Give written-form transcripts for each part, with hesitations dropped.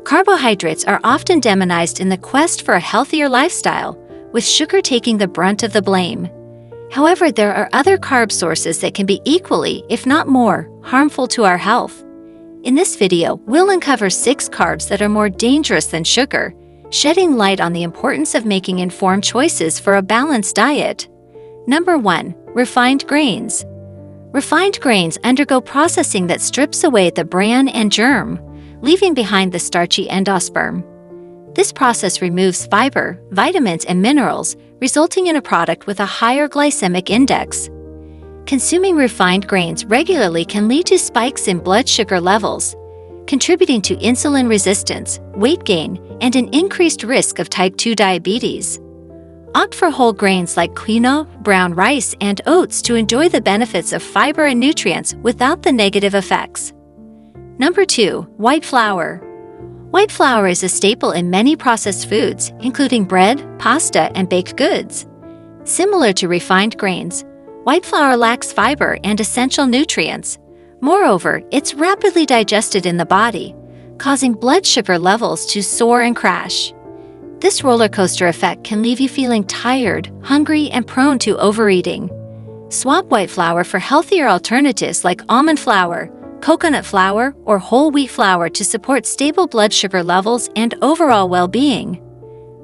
Carbohydrates are often demonized in the quest for a healthier lifestyle, with sugar taking the brunt of the blame. However, there are other carb sources that can be equally, if not more, harmful to our health. In this video, we'll uncover 6 carbs that are more dangerous than sugar, shedding light on the importance of making informed choices for a balanced diet. Number 1. Refined grains. Refined grains undergo processing that strips away the bran and germ, leaving behind the starchy endosperm. This process removes fiber, vitamins, and minerals, resulting in a product with a higher glycemic index. Consuming refined grains regularly can lead to spikes in blood sugar levels, contributing to insulin resistance, weight gain, and an increased risk of type 2 diabetes. Opt for whole grains like quinoa, brown rice, and oats to enjoy the benefits of fiber and nutrients without the negative effects. Number 2. White flour. White flour is a staple in many processed foods, including bread, pasta, and baked goods. Similar to refined grains, white flour lacks fiber and essential nutrients. Moreover, it's rapidly digested in the body, causing blood sugar levels to soar and crash. This roller coaster effect can leave you feeling tired, hungry, and prone to overeating. Swap white flour for healthier alternatives like almond flour, coconut flour, or whole wheat flour to support stable blood sugar levels and overall well-being.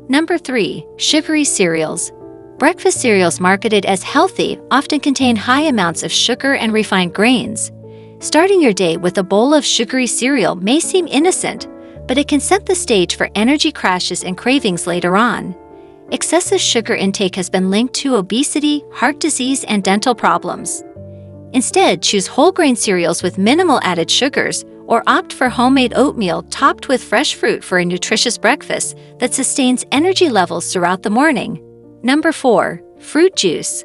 Number 3. Sugary cereals. Breakfast cereals marketed as healthy often contain high amounts of sugar and refined grains. Starting your day with a bowl of sugary cereal may seem innocent, but it can set the stage for energy crashes and cravings later on. Excessive sugar intake has been linked to obesity, heart disease, and dental problems. Instead, choose whole grain cereals with minimal added sugars, or opt for homemade oatmeal topped with fresh fruit for a nutritious breakfast that sustains energy levels throughout the morning. Number 4. Fruit juice.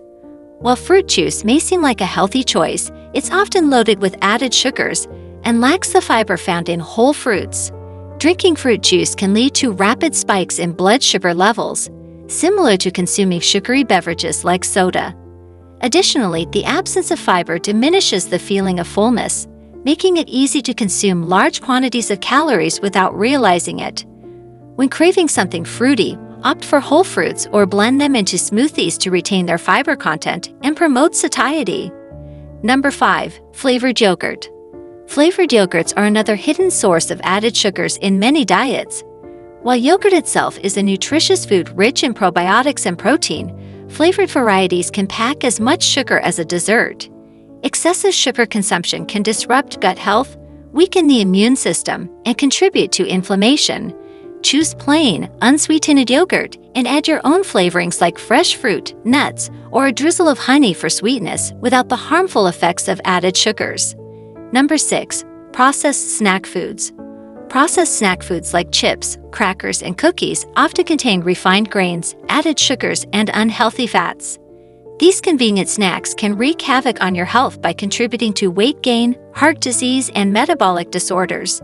While fruit juice may seem like a healthy choice, it's often loaded with added sugars and lacks the fiber found in whole fruits. Drinking fruit juice can lead to rapid spikes in blood sugar levels, similar to consuming sugary beverages like soda. Additionally, the absence of fiber diminishes the feeling of fullness, making it easy to consume large quantities of calories without realizing it. When craving something fruity, opt for whole fruits or blend them into smoothies to retain their fiber content and promote satiety. Number 5. Flavored yogurt. Flavored yogurts are another hidden source of added sugars in many diets. While yogurt itself is a nutritious food rich in probiotics and protein, flavored varieties can pack as much sugar as a dessert. Excessive sugar consumption can disrupt gut health, weaken the immune system, and contribute to inflammation. Choose plain, unsweetened yogurt and add your own flavorings like fresh fruit, nuts, or a drizzle of honey for sweetness without the harmful effects of added sugars. Number 6. Processed snack foods. Processed snack foods like chips, crackers, and cookies often contain refined grains, added sugars, and unhealthy fats. These convenient snacks can wreak havoc on your health by contributing to weight gain, heart disease, and metabolic disorders.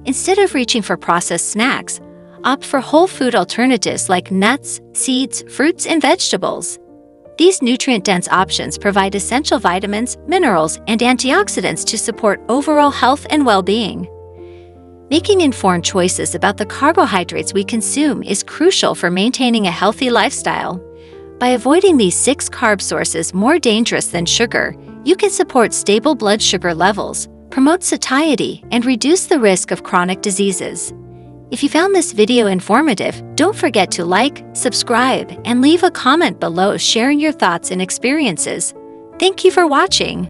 Instead of reaching for processed snacks, opt for whole food alternatives like nuts, seeds, fruits, and vegetables. These nutrient-dense options provide essential vitamins, minerals, and antioxidants to support overall health and well-being. Making informed choices about the carbohydrates we consume is crucial for maintaining a healthy lifestyle. By avoiding these 6 carb sources more dangerous than sugar, you can support stable blood sugar levels, promote satiety, and reduce the risk of chronic diseases. If you found this video informative, don't forget to like, subscribe, and leave a comment below sharing your thoughts and experiences. Thank you for watching.